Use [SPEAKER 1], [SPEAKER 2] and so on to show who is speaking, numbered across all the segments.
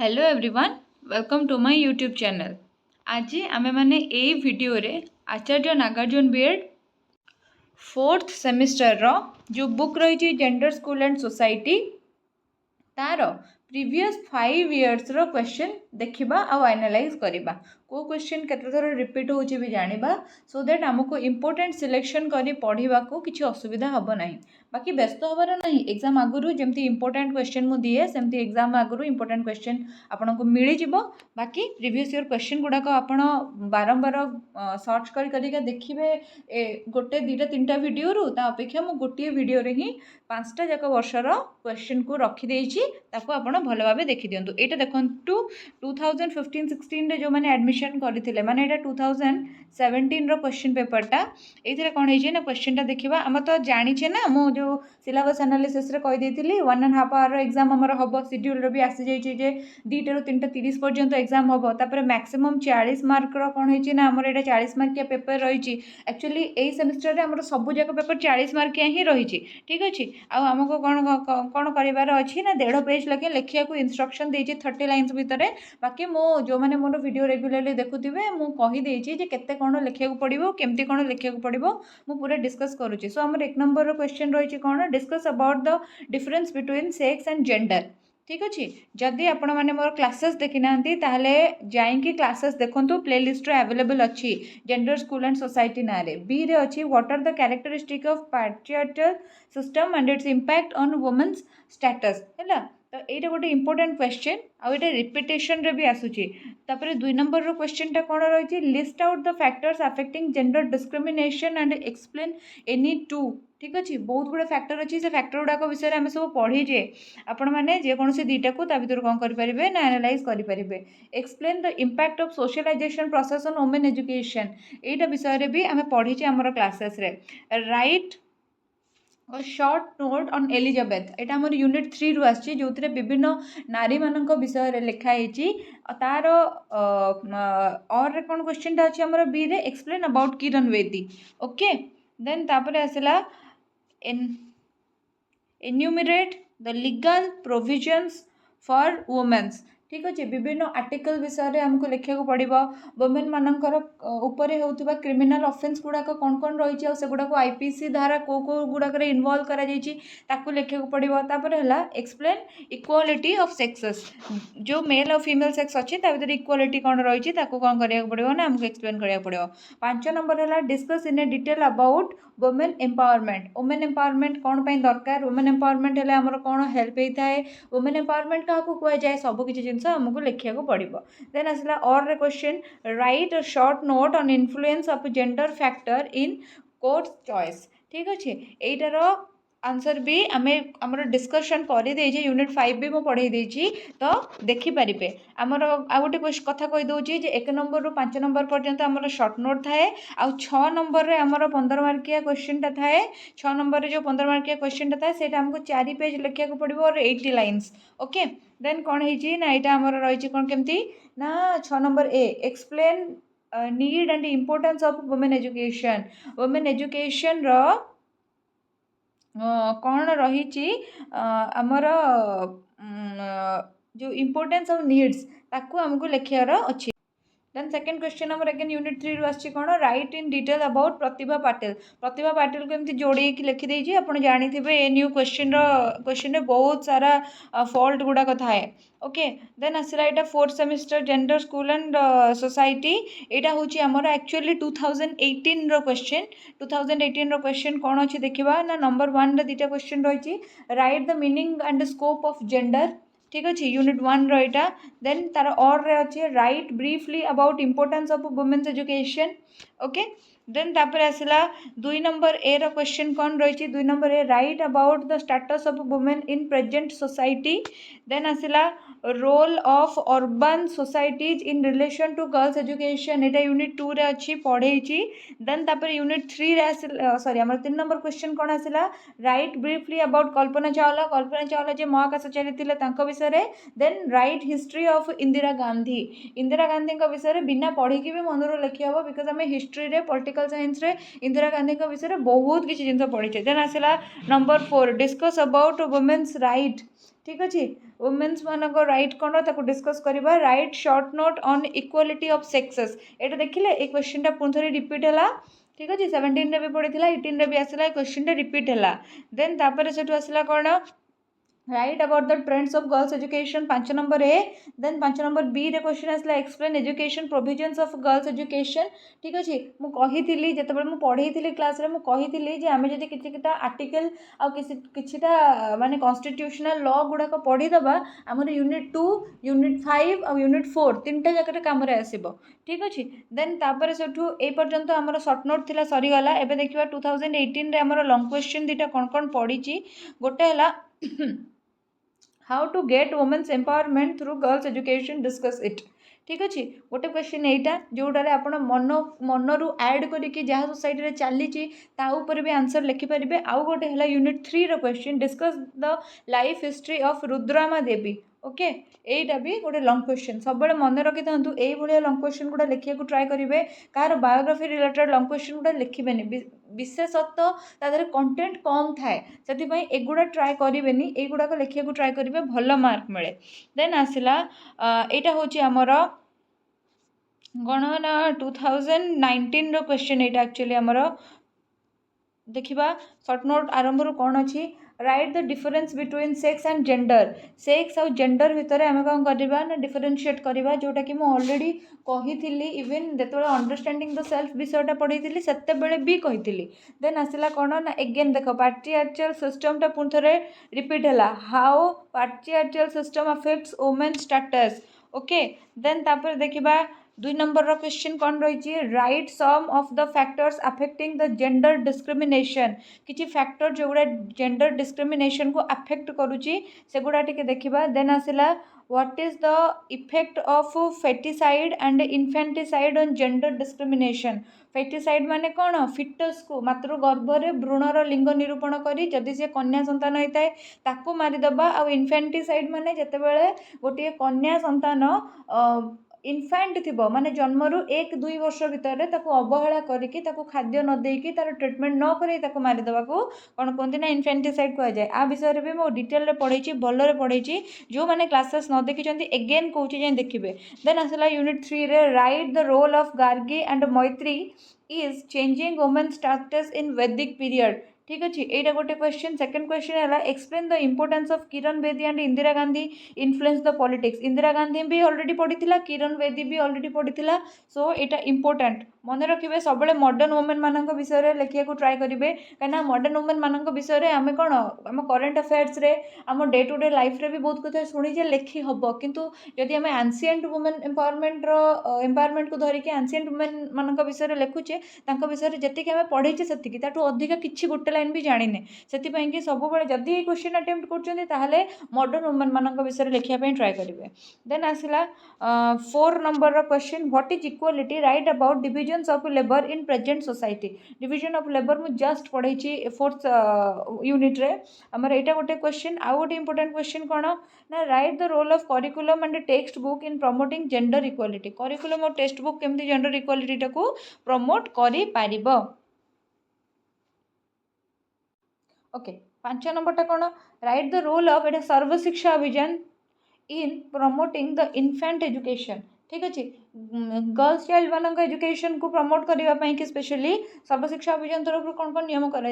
[SPEAKER 1] Hello everyone, welcome to my YouTube channel. आज आमे माने ए वीडियो रे Acharya Nagarjuna BEd fourth semester रो जो बुक रही जेंडर स्कूल एंड सोसाइटी तार प्रीवियस 5 इयर्स रो क्वेश्चन देखिबा आ एनालाइज करिबा को क्वेश्चन केते थर रिपीट होची भी जानिबा सो दैट हमको इंपोर्टेंट सिलेक्शन करी पढ़िबा को किछि असुविधा हबो नाही। बाकी व्यस्त हबार नहीं, एग्जाम आगुरु जमती इंपोर्टेंट क्वेश्चन मु दिए सेमती एग्जाम आगुरु इंपोर्टेंट क्वेश्चन आपनको मिली जिवो। बाकी प्रीवियस ईयर क्वेश्चन गुडाक आपण बारंबार सर्च करी करिका देखिबे गोटे दुटा तीनटा वीडियो रु ता अपेक्षा मु गोटे वीडियो रे ही 5टा जाक वर्षर क्वेश्चन को रखी देइछि ताको आपण भलो भाबे देखि दियंतु। एटा देखंतु 2015-16 रे जो माने एडमिशन करथिले माने एटा 2017 रो क्वेश्चन पेपर टा एथिरे कोन हे जे ना क्वेश्चन टा देखिबा। हम तो जानि छे ना मु जो सिलेबस एनालिसिस रे कहि देथिली 1.5 आवर एग्जाम हमर हबो शेड्यूल रे भी आसी जाई छे जे 2टा रो 3टा 30 पर्यंत एग्जाम हबो। तापर मैक्सिमम 40 मार्क रो कोन हे जे ना हमर एटा 40 मार्क के पेपर रही छी। एक्चुअली एई सेमेस्टर रे हमर सब जाक पेपर 40 मार्क के ही रही छी। ठीक अछि। आ हमको कोन करिवार अछि ना 1.5 पेज लगे लिखिया को इंस्ट्रक्शन देछि 30 लाइंस भितरे। बाकी मो जो माने मोर वीडियो रेगुलरली देखुथिबे मु कहि देछि जे केते कोन लिखिया को पड़िबो केमती कोन लिखिया को पड़िबो मु पूरा डिस्कस करूछि। सो हमर 1 नंबर रो क्वेश्चन रही छी कोन discuss about the difference between sex and gender. ठीक अच्छे। जदि आपण मैंने मोर क्लासेस देखी ना ताहले जाइंकी क्लासेस देखंतु प्लेलिस्ट रे अवेलेबल अच्छी जेंडर स्कूल एंड सोसाइटी ना रे। बी रे अच्छी what are the characteristic of patriarchal system and its impact on women's status हैला। तो एटा गोटे इंपोर्टेंट क्वेश्चन आ एटा रिपीटेशन रे भी आसुची। तापरे 2 नंबर रो क्वेश्चन टा कोन रही list out the factors affecting gender discrimination and explain any two. ठीक अच्छे। बहुत गुड़े फैक्टर अच्छी से फैक्टर गुड़ाक विषय में आम सब पढ़ीजे आपण मैंने जेकोसी दुईटा को भितर कौन करेंगे ना एनालाइज करेंगे। Explain the impact of socialisation process on women education एटा विषय भी आम पढ़ीचे आमर क्लासेस रे। Write short note on Elizabeth एटा हमर यूनिट 3 रु आछि जो विभिन्न नारी मानक विषय रे लिखाई तार और कौन क्वेश्चन टा अछि हमर बी रे explain about Kiran Bedi. Okay then तापरे आसला enumerate the legal provisions for women's. ठीक अच्छे। विभिन्न आर्टिकल विषय हमको लिखा पड़ो वुमेन मानकर उपरे होउथिबा क्रिमिनल ऑफेंस गुड़ाक कौन कौन रही से गुड़ाक आईपीसी धारा को गुड़ाक इनवॉल्व करा लिखा पड़ो। तापर है एक्सप्लेन इक्वालिटी ऑफ सेक्सेस जो मेल और फीमेल सेक्स अच्छी भर इक्वालिटी कौन रही कौन करा पड़ो ना हमको एक्सप्लेन करा पड़ो। 5 नंबर है discuss in A detail about women empowerment. Women empowerment कौन पाई दरकार वुमेन एम्पावरमेंट है आमर कौन हेल्प होता है वुमेन एम्पावरमेंट क्या कह जाए सब किसी जिन आमको लिखा पड़ो। देन आसला और question right a short note on influence of gender factor in course choice. ठीक अच्छे। एटार आंसर भी आमे आमर डिस्कशन कर यूनिट 5 भी मुझे पढ़े देछि तो देखिपारे। आमर आ गोटे कथा कहीदे 1 नंबर रु 5 नंबर पर्यंत आमर शॉर्ट नोट थाए आ 6 नंबर रे आमर 15 मार्किया क्वेश्चन टा थाए। 6 नंबर रे जो 15 मार्किया क्वेश्चन टा थाए सेटा हमको 4 पेज लिखा पड़ो और 80 लाइन्स। ओके देन कौन है ना यहाँ आमर रही कौन केमती ना 6 नंबर ए explain need and importance of women education. Women education रो कौन रही आमर जो इम्पोर्टेंस ऑफ नीड्स ताकू हमको लिखार अच्छी। Then second question number again unit 3 रु आछि कोन write in detail about Pratibha Patil. Pratibha Patil को एमती जोड़ी की लिखि देछि आपण जानि थिबे ए न्यू क्वेश्चन रे बहुत सारा फॉल्ट गुडा कथा है। ओके देन आसला एटा 4th semester gender school and society एटा होछि हमर एक्चुअली 2018 रो क्वेश्चन। 2018 रो क्वेश्चन कोन अछि देखिबा ना नंबर 1 रे दुटा क्वेश्चन रहिछि write the meaning and scope of gender. ठीक अच्छे। यूनिट 1 रहा देन तार और रे अच्छे write briefly about importance of women's education. Okay then तापर आसला 2 नंबर ए रो क्वेश्चन कौन रही 2 नंबर ए write about the status of women in present society. Then आसला role of urban societies in relation to girls education एटा unit 2 रे अच्छी पढ़े। देन तापर यूनिट 3 रे सॉरी हमर 3 नंबर क्वेश्चन कौन आसला write briefly about Kalpana Chawla. Kalpana Chawla जे महाकाशचारी थिले तांको विषय रे। Then write history of Indira Gandhi. Indira Gandhi का विषय रे बिना पढ़ी की भी मनरो लिखि हबो बिकॉज हमें हिस्ट्री रे पॉलिटिकल साइंस रे इंदिरा गांधी का विषय रे बहुत किछि जिंस पढ़ी छे। देन आसला number 4 discuss about women's right ठीक अच्छे वुमेन्स मानक राइट कौन ताको डिस्कस करवा write short note on equality of sexes एटा देखिले ए क्वेश्चन टा पुनः रिपीट है ठीक अच्छे 17 रे भी पड़ी 18 रे भी आसला क्वेश्चन टा रिपीट है देन तापर से आसला कौन write about the trends of girls education 5 number A then 5 number B रे क्वेश्चन आसला explain education provisions of girls education ठीक अच्छे मुझे जितेबाला मुझे पढ़ी क्लास रे मुझे जे आमे जदि किछिटा आर्टिकल आ किछिटा माने कॉन्स्टिट्यूशनल लॉ गुड़ाक पढ़ीदबा आमर यूनिट 2 यूनिट 5 और यूनिट 4 तीनटा जगह काम आसब ठीक अच्छे देन तापर सेठू ए पर्यंत आमर सर्ट नोट थिला सरीगला एबे देखिबा 2018 रे आमर लॉन्ग क्वेश्चन दीटा कौन कौन पढ़ी गोटे है how to get women's empowerment through girls education discuss it ठीक अच्छे गोटे क्वेश्चन यहीटा जोटार आप मनरू ऐड करके जहाँ सोसाइटी रे चली भी आंसर लिखिपारे आउ गोटे है यूनिट 3 रो question discuss the life history of Rudrama Devi okay यहीटा भी गोटे लॉन्ग क्वेश्चन सब मन रखी था ये लॉन्ग क्वेश्चन गुड़ा लिखा ट्राए करेंगे car biography related long question गुड़ा लिखे विशेषतः तादेह कंटेंट कम थाए से एगुड़ा ट्राए करेंगे युड़ाक लिखा ट्राए करेंगे भल मार्क मिले देन आसला यहाँ हूँ आमर कौन ना 2019 रो क्वेश्चन यहाँ एक्चुअली आमर देखा सर्ट नोट आरंभ कौन अच्छी right the difference between sex and gender sex और जेंडर भितर आम कौन करवा ना डिफरेनसीएट करवा जोटा कि मुझे ऑलरेडी कही इवेन जो अंडरस्टैंडिंग द सेल्फ विषयटा पढ़ी से भी कही देन आसला कौन ना एगेन देख पाट्रियार्चियल सिस्टम पुणी थे रिपीट है how patriarchal system affects women status okay then तापर देखा 2 नंबर रो क्वेश्चन कौन रही write some of the factors affecting the gender discrimination किसी फैक्टर जो गुड़ा जेंडर डिस्क्रिमिनेशन को अफेक्ट करुच्ची से गुड़ा टिके देखा देन आसला what is the effect of foeticide and infanticide on gender discrimination foeticide माने कौन फिटस को मातृ गर्भरे भ्रूणर लिंग निरूपण करी जदि से कन्या संतान होता है ताकू मारिदबा आ इन्फेंटिसाइड माने जेतेबेले गोटे कन्या संतान इनफैंट थी माने जन्मरू 1-2 वर्ष भितर अवहेला करके खाद्य न देकी तार ट्रिटमेंट न कर मारिदेवा को कौन कहते ना इन्फेंटिसाइड कह जाए आ विषय में मुझे डिटेल पढ़ी भलरे पढ़ी जो मैंने क्लासेस न देखी एगेन कौन जाए देखिए देन आसला यूनिट 3 रे write the role of Gargi and Maitreyi is changing women status in Vedic period ठीक अच्छे यहाँ गोटे क्वेश्चन सेकंड क्वेश्चन है explain the importance of Kiran Bedi and Indira Gandhi influence the politics Indira Gandhi भी ऑलरेडी पढ़ी किरण बेदी भी ऑलरेडी पढ़ी सो यहाँ इंपोर्टेंट मन रखिए सब मॉडर्न वुमेन मान विषय लिखा ट्राए करेंगे कहीं मॉडर्न वुमेन मान विषय आम कौन आम करेन्ट अफेयर्स रे आम डे टू डे लाइफ रे भी बहुत कथा शुणी लिखी हम किंतु जदि आम एनसीएंट वुमेन एम्पावरमेंट को धरिकी एनसीएंट वुमेन मान विषय लिखुचे विषय जी आम पढ़े से अधिका किसी गोटे लाइन भी जाने से कि सब जदि क्वेश्चन अटेम्प्ट कर मॉडर्न वुमेन मान विषय लिखापी ट्राए करेंगे देन आसला 4 नंबर रो question what is equality write about division of labour in present society division of labour मुझे जस्ट पढ़ी 4th यूनिट रे आमर यहाँ गोटे क्वेश्चन आउ गोटे इंपोर्टेंट क्वेश्चन कौन ना write the role of curriculum and text book in promoting gender equality curriculum और टेक्स्ट बुक केमती जेंडर इक्वालिटी को प्रमोट करि पारिबो ओके 5 नंबरटा कौन right the role of Etah Sarva Shiksha Abhiyan in promoting the infant education ठीक अच्छे गर्ल्स चाइल्ड मान education को प्रमोट करने कि स्पेशली सर्वशिक्षा अभियान तरफ कौन कौन नियम कर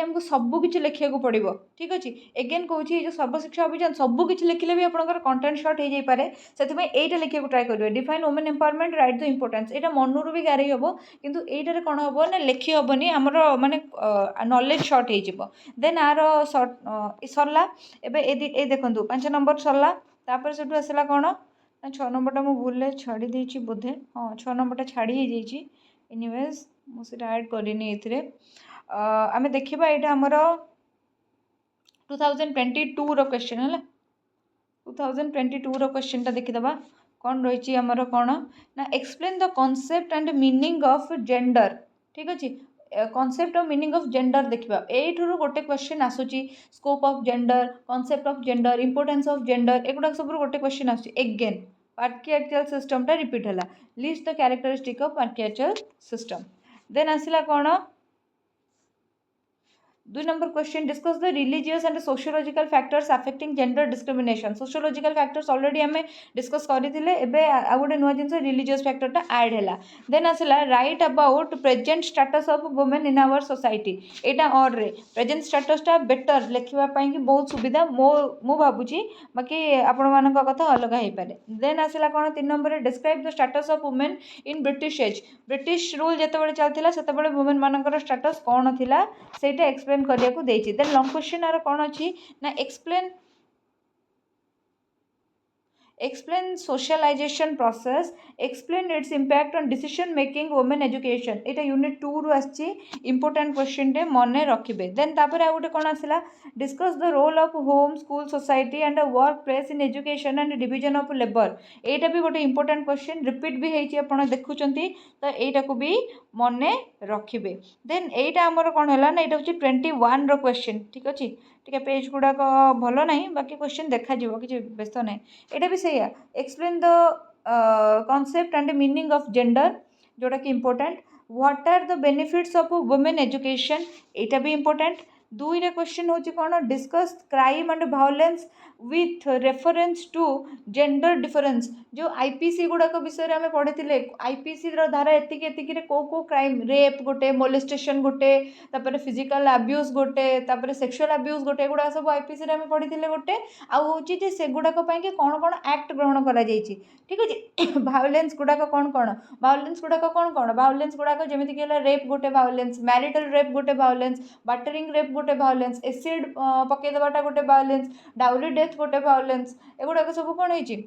[SPEAKER 1] आमको सबकि लिखा पड़ो ठीक अच्छे एगेन कौन जो सर्वशिक्षा अभियान सबकि लिखले भी आपंकर कंटेंट शॉर्ट हो जाए से यहीटा लिखा ट्राए करेंगे define women empowerment right the importance यहाँ मनरू भी गारे हम कितु यहाँ कौन हम ना लिखी हेनी आमर माने नॉलेज शॉर्ट हो देन आर सरला ए देखो 5 नंबर सरला से आसला कौन 6 नंबरटा मुझे भूल छाड़ी देची बोधे हाँ 6 नंबरटा छाड़ी जाइए एनीवेज मुझे ऐड करनी ये आम देखा यहाँ आमर 2022 रो क्वेश्चन है 2022 रो क्वेश्चन देखीदे कौन रही आमर कौन ना explain the concept and meaning of gender ठीक अच्छे concept of meaning of gender देखा यू गोटे क्वेश्चन आसूची scope of gender concept of gender importance of gender एगुड़ा सब गोटे क्वेश्चन आसूची एगेन पाट्रियार्चियल सिस्टम रिपीट है list the characteristic of patriarchal system then आसला कौन 2 number question discuss the religious and sociological factors affecting gender discrimination sociological factors already आम discuss करते एबे आ गोटे नुआ जिन रिलीजियस फैक्टरटा ऐड है देन आसला write about present status of women in our society एटा और रे प्रेजेंट स्टेटसटा बेटर लिखापी कि बहुत सुविधा मो भावुची बाकी आपण मान कथा अलग हो पारे देन आसला कौन 3 number describe the status of women in British age British rule जिते चलता से वुमेन मानकर स्टेटस कौन थी सेटा एक्सप्लेन करने को देती देन लॉन्ग क्वेश्चन आर कौन अच्छी ना explain socialization process explain its impact on decision making women education Etah unit 2 रु आछि इंपोर्टेंट क्वेश्चन डे मन रखिबे देन तापर आ गोटे कोन आसिला discuss the role of home school society and work place in education and division of labour एटा भी गोटे इंपोर्टेंट क्वेश्चन रिपीट भी हेछि आपण देखुचंती तो एटा को भी मन रखिबे देन एटा हमर कोन हला ना एटा होछि 21 रो क्वेश्चन ठीक अछि टिके पेज गुड़ाक भल ना बाकी क्वेश्चन देखा कि व्यस्त ना यहाँ भी सही explain the concept and meaning of gender जोटा कि important what are the benefits of women education एटा भी इंपोर्टेंट 2 रे क्वेश्चन होची कौन discuss crime and violence with reference to gender difference जो आईपीसी गुड़ाक विषय में पढ़ी आईपीसी धारा एतिकी को क्राइम रेप गोटे मोलेस्टेशन गोटे तापर फिजिकल अब्यूज गोटे तापर सेक्सुअल अब्यूज गोटे गुड़ा सब आईपीसी में पढ़ी गोटे आउे जे से गुड़ाक कौन कौन एक्ट ग्रहण करा जाइछि ठीक अच्छे वायलेंस गुड़ाक कौन वायलेंस गुड़ाक कौन वायलेंस गुड़ाक जमीक रेप गोटे वायलेंस मैरिटल रेप गोटे वायलेंस बाटरिंग रेप गोटे वायलेंस एसिड पकईदेवाटा गोटे वायलेंस डाउरी डेथ गोटे वायलेंस एगुड़ाक सब कौन है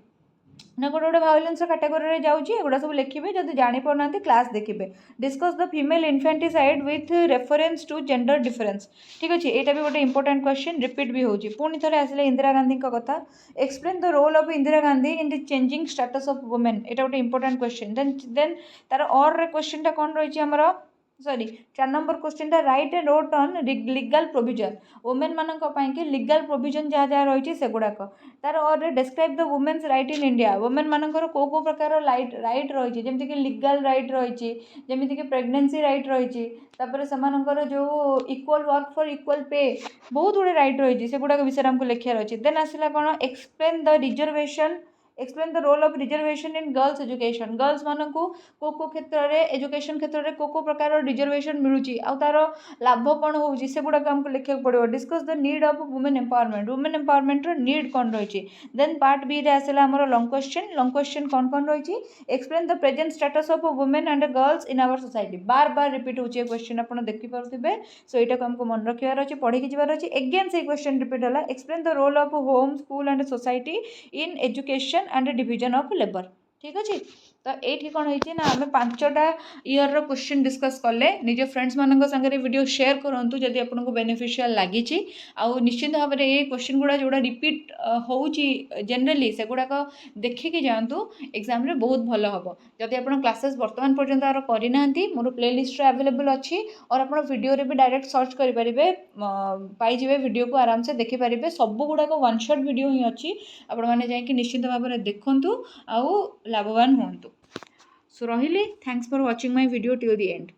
[SPEAKER 1] ना गोटे गोटे वायलेंस कैटेगोरी जाऊँगी एगुड़ा सब लिखे जब जापना क्लास देखिए discuss the female infanticide with reference to gender difference ठीक अच्छे यहाँ भी गोटे इंपोर्टेंट क्वेश्चन रिपीट भी होची पुणी थे आसिले इंदिरा गांधी कथा explain the role of Indira Gandhi in the changing status of women यहाँ गोटे इंपोर्टेंट क्वेश्चन देन तार और क्वेश्चन कौन रही है sorry 4 number question write and note on legal provision women मानक लीगल प्रोविजन जहाँ जहाँ रही है गुड़ाक तार और describe the women's right in India women मानकर को प्रकार राइट रही है जमीक लीगल राइट रही जमीक प्रेगनेंसी राइट रही से जो equal work for equal pay बहुत गुड़े राइट रही है गुड़ाक विषय आमको लिखार अच्छे देन आसला कौन explain the reservation explain the role of reservation in girls education girls मानक को क्षेत्र में एजुकेशन क्षेत्र में को प्रकार रिजर्वेशन मिलूँ आ तार लाभ कौन होगी से गुड़ाक आमको लिखा पड़ो discuss the need of women empowerment need कौन रही देन पार्ट बी रे आसला आमर लॉन्ग क्वेश्चन कौन रही explain the present status of women and girls in our society बार बार रिपीट होची क्वेश्चन आप देखिपे सो यहाँ आमको मन रखार अच्छे पढ़ी जबार अच्छे एगेन से क्वेश्चन रिपीट है explain the role of home school and society in education and division of labour ठीक अच्छे तो ये कौन है ना आम 5टा ईयर रो क्वेश्चन डिस्कस कले निज फ्रेंड्स मान सागर वीडियो शेयर करूँ जदि आपको बेनिफिशियल लगी निश्चित भाव में ये क्वेश्चन गुड़ा जोड़ा रिपीट होची जनरली से गुड़ाक देखिकी जातु एग्जाम रे बहुत भल हम जदि आप क्लासेस बर्तमान पर्यंत आर करना मोर प्ले लिस्ट अवेलेबल अच्छी और आप वीडियो रे भी डायरेक्ट सर्च करेंगे पाइबे वीडियो को आराम से देखिपारे सब गुड़ाक वन शॉट वीडियो ही अच्छी आपण मैंने जाकि निश्चित भाव में देखूँ आउ लाभवान हूँ सो रही thanks for watching my video till the end.